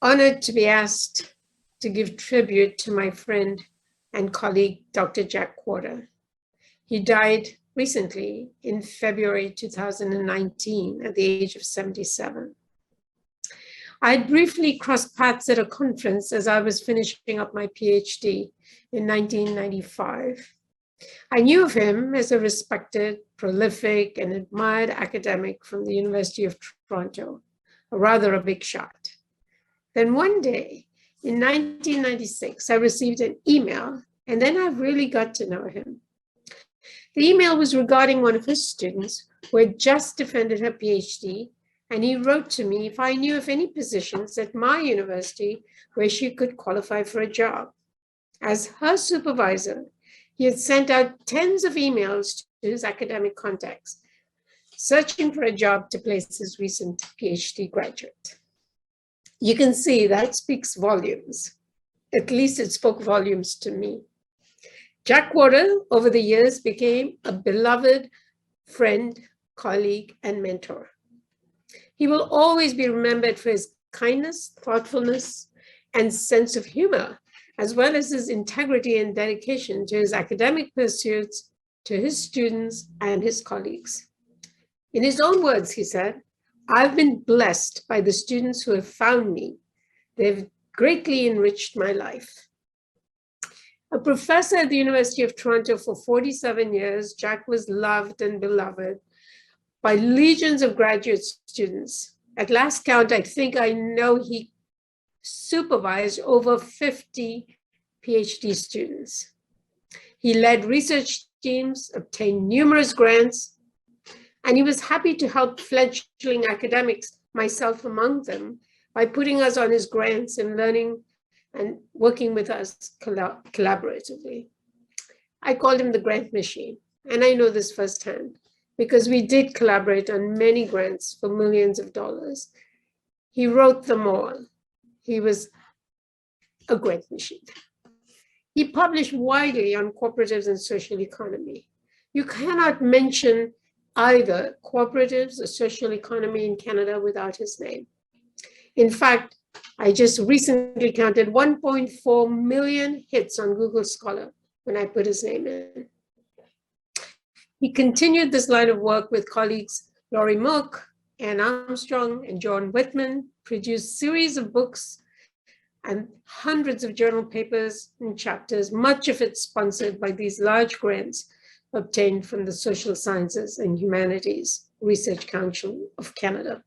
honored to be asked to give tribute to my friend and colleague, Dr. Jack Quarter. He died recently in February 2019 at the age of 77. I had briefly crossed paths at a conference as I was finishing up my PhD in 1995. I knew of him as a respected, prolific, and admired academic from the University of Toronto, rather a big shot. Then one day, in 1996, I received an email, and then I really got to know him. The email was regarding one of his students who had just defended her PhD, and he wrote to me if I knew of any positions at my university where she could qualify for a job. As her supervisor, he had sent out tens of emails to his academic contacts, searching for a job to place his recent PhD graduate. You can see that speaks volumes. At least it spoke volumes to me. Jack Quarter, over the years, became a beloved friend, colleague, and mentor. He will always be remembered for his kindness, thoughtfulness, and sense of humor, as well as his integrity and dedication to his academic pursuits, to his students, and his colleagues. In his own words, he said, "I've been blessed by the students who have found me. They've greatly enriched my life." A professor at the University of Toronto for 47 years, Jack was loved and beloved by legions of graduate students. At last count, I think I know he supervised over 50 PhD students. He led research teams, obtained numerous grants, and he was happy to help fledgling academics, myself among them, by putting us on his grants and learning and working with us collaboratively. I called him the grant machine, and I know this firsthand because we did collaborate on many grants for millions of dollars. He wrote them all. He was a grant machine. He published widely on cooperatives and social economy. You cannot mention either cooperatives or social economy in Canada without his name. In fact, I just recently counted 1.4 million hits on Google Scholar when I put his name in. He continued this line of work with colleagues Laurie Mook, Ann Armstrong, and John Whitman, produced series of books and hundreds of journal papers and chapters, much of it sponsored by these large grants obtained from the Social Sciences and Humanities Research Council of Canada.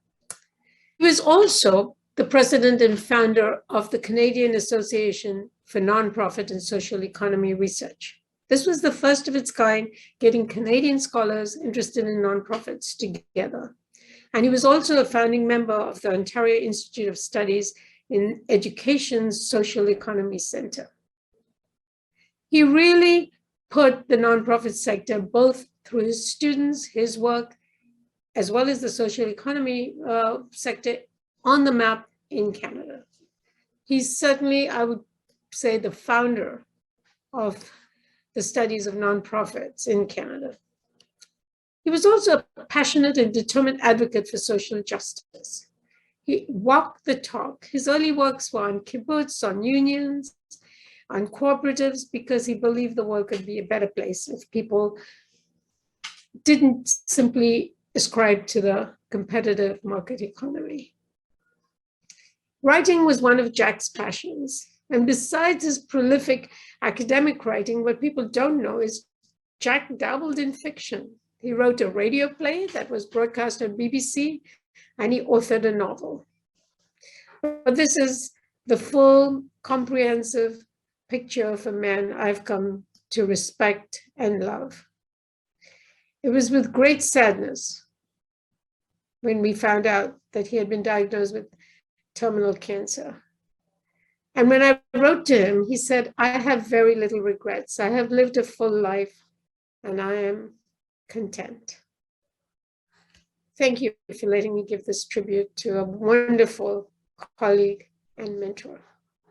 He was also the president and founder of the Canadian Association for Nonprofit and Social Economy Research. This was the first of its kind, getting Canadian scholars interested in nonprofits together. And he was also a founding member of the Ontario Institute of Studies in Education's Social Economy Center. He really put the nonprofit sector, both through his students, his work, as well as the social economy sector, on the map in Canada. He's certainly, I would say, the founder of the studies of nonprofits in Canada. He was also a passionate and determined advocate for social justice. He walked the talk. His early works were on kibbutz, on unions, on cooperatives, because he believed the world could be a better place if people didn't simply ascribe to the competitive market economy. Writing was one of Jack's passions. And besides his prolific academic writing, what people don't know is Jack dabbled in fiction. He wrote a radio play that was broadcast on BBC, and he authored a novel. But this is the full, comprehensive picture of a man I've come to respect and love. It was with great sadness when we found out that he had been diagnosed with terminal cancer. And when I wrote to him, he said, "I have very little regrets. I have lived a full life and I am content." Thank you for letting me give this tribute to a wonderful colleague and mentor.